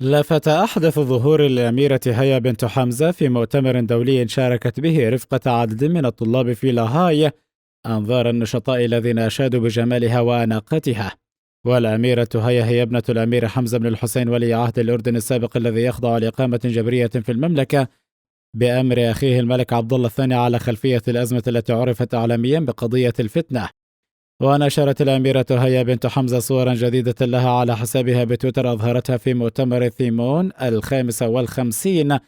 لفت أحدث ظهور الأميرة هيا بنت حمزة في مؤتمر دولي شاركت به رفقة عدد من الطلاب في لاهاي أنظار النشطاء الذين أشادوا بجمالها وأناقتها. والأميرة هيا هي ابنة الأمير حمزة بن الحسين ولي عهد الأردن السابق الذي يخضع لإقامة جبرية في المملكة بأمر أخيه الملك عبد الله الثاني على خلفية الأزمة التي عرفت إعلاميا بقضية الفتنة. ونشرت الأميرة هيا بنت حمزة صورا جديدة لها على حسابها بتويتر أظهرتها في مؤتمر ثيمون 55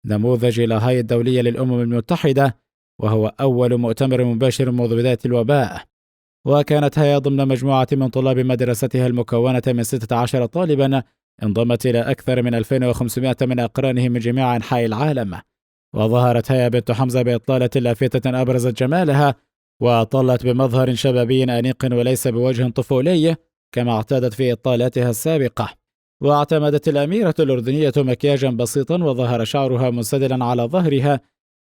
نموذج لاهاي الدولية للأمم المتحدة، وهو أول مؤتمر مباشر منذ بداية الوباء. وكانت هيا ضمن مجموعة من طلاب مدرستها المكونة من 16 طالبا انضمت إلى أكثر من 2500 من أقرانهم من جميع أنحاء العالم. وظهرت هيا بنت حمزة بإطلالة لافتة أبرزت جمالها وأطلت بمظهر شبابي أنيق وليس بوجه طفولي كما اعتادت في إطالاتها السابقة. واعتمدت الأميرة الأردنية مكياجا بسيطا وظهر شعرها منسدلا على ظهرها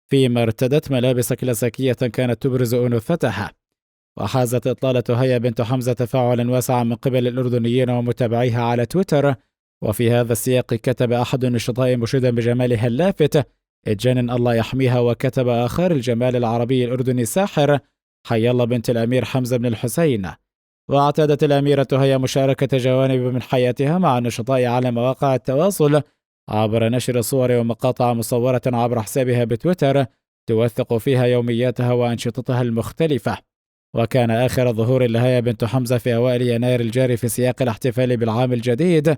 فيما ارتدت ملابس كلاسيكية كانت تبرز أنوثتها. وحازت إطلالة هيا بنت حمزة تفاعلا واسعا من قبل الأردنيين ومتابعيها على تويتر. وفي هذا السياق كتب أحد النشطاء مشيدا بجمالها اللافت: اتجنن الله يحميها. وكتب آخر: الجمال العربي الأردني ساحر، حي الله بنت الأمير حمزة بن الحسين. واعتادت الأميرة هي مشاركة جوانب من حياتها مع النشطاء على مواقع التواصل عبر نشر صور ومقاطع مصورة عبر حسابها بتويتر توثق فيها يومياتها وأنشطتها المختلفة. وكان آخر ظهور لهيا بنت حمزة في أوائل يناير الجاري في سياق الاحتفال بالعام الجديد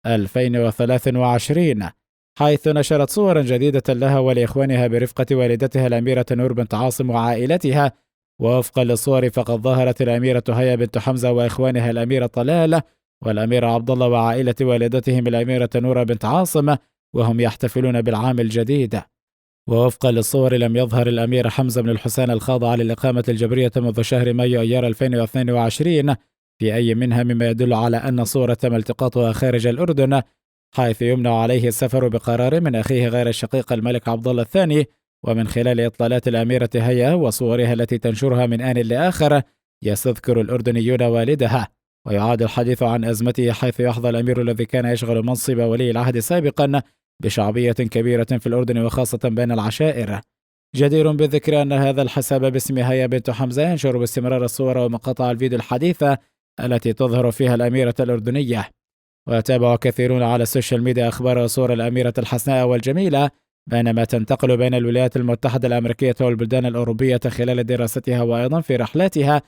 2023، حيث نشرت صورا جديدة لها ولإخوانها برفقة والدتها الأميرة نور بنت عاصم وعائلتها. ووفقا للصور فقد ظهرت الأميرة هيا بنت حمزة وإخوانها الأميرة طلال والأمير عبد الله وعائلة والدتهم الأميرة نور بنت عاصم وهم يحتفلون بالعام الجديد. ووفقا للصور لم يظهر الأمير حمزة بن الحسين الخاضع للإقامة الجبرية منذ شهر مايو أيار 2022 في أي منها، مما يدل على أن صورة تم التقاطها خارج الأردن، حيث يمنع عليه السفر بقرار من أخيه غير الشقيق الملك عبد الله الثاني. ومن خلال إطلالات الأميرة هيا وصورها التي تنشرها من آن لآخر يستذكر الأردنيون والدها ويعاد الحديث عن أزمته، حيث يحظى الأمير الذي كان يشغل منصب ولي العهد سابقا بشعبية كبيرة في الأردن وخاصة بين العشائر. جدير بالذكر أن هذا الحساب باسم هيا بنت حمزة ينشر باستمرار الصور ومقاطع الفيديو الحديثة التي تظهر فيها الأميرة الأردنية. ويتابع كثيرون على السوشيال ميديا أخبار وصور الأميرة الحسناء والجميلة بينما تنتقل بين الولايات المتحدة الأمريكية والبلدان الأوروبية خلال دراستها وأيضا في رحلاتها.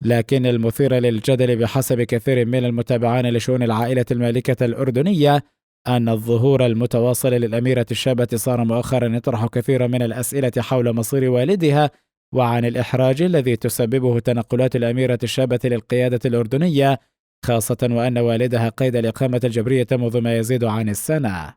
لكن المثير للجدل بحسب كثير من المتابعين لشؤون العائلة المالكة الأردنية أن الظهور المتواصل للأميرة الشابة صار مؤخرا يطرح كثيرا من الأسئلة حول مصير والدها وعن الإحراج الذي تسببه تنقلات الأميرة الشابة للقيادة الأردنية، خاصة وأن والدها قيد الإقامة الجبرية منذ ما يزيد عن السنة.